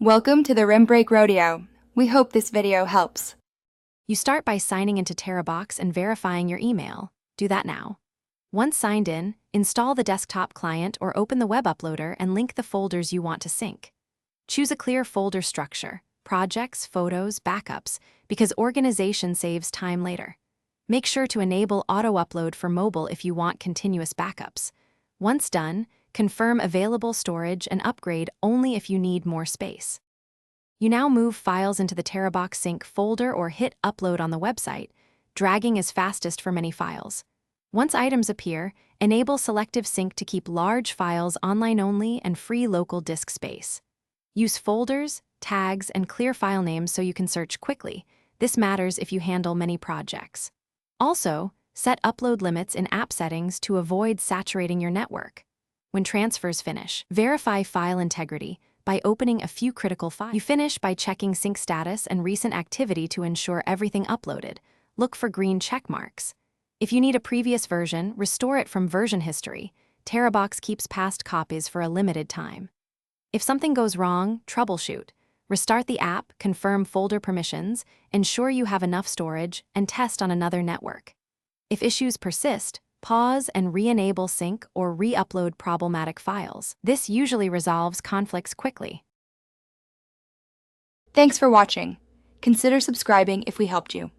Welcome to the Rim Break Rodeo. We hope this video helps. You start by signing into Terabox and verifying your email. Do that now. Once signed in, install the desktop client or open the web uploader and link the folders you want to sync. Choose a clear folder structure, projects, photos, backups, because organization saves time later. Make sure to enable auto-upload for mobile if you want continuous backups. Once done, confirm available storage and upgrade only if you need more space. You now move files into the Terabox Sync folder or hit Upload on the website. Dragging is fastest for many files. Once items appear, enable Selective Sync to keep large files online only and free local disk space. Use folders, tags, and clear file names so you can search quickly. This matters if you handle many projects. Also, set upload limits in app settings to avoid saturating your network. When transfers finish, verify file integrity by opening a few critical files. You finish by checking sync status and recent activity to ensure everything uploaded. Look for green check marks. If you need a previous version, restore it from version history. Terabox keeps past copies for a limited time. If something goes wrong, troubleshoot. Restart the app, confirm folder permissions, ensure you have enough storage, and test on another network. If issues persist, pause and re-enable sync or re-upload problematic files. This usually resolves conflicts quickly. Thanks for watching. Consider subscribing if we helped you.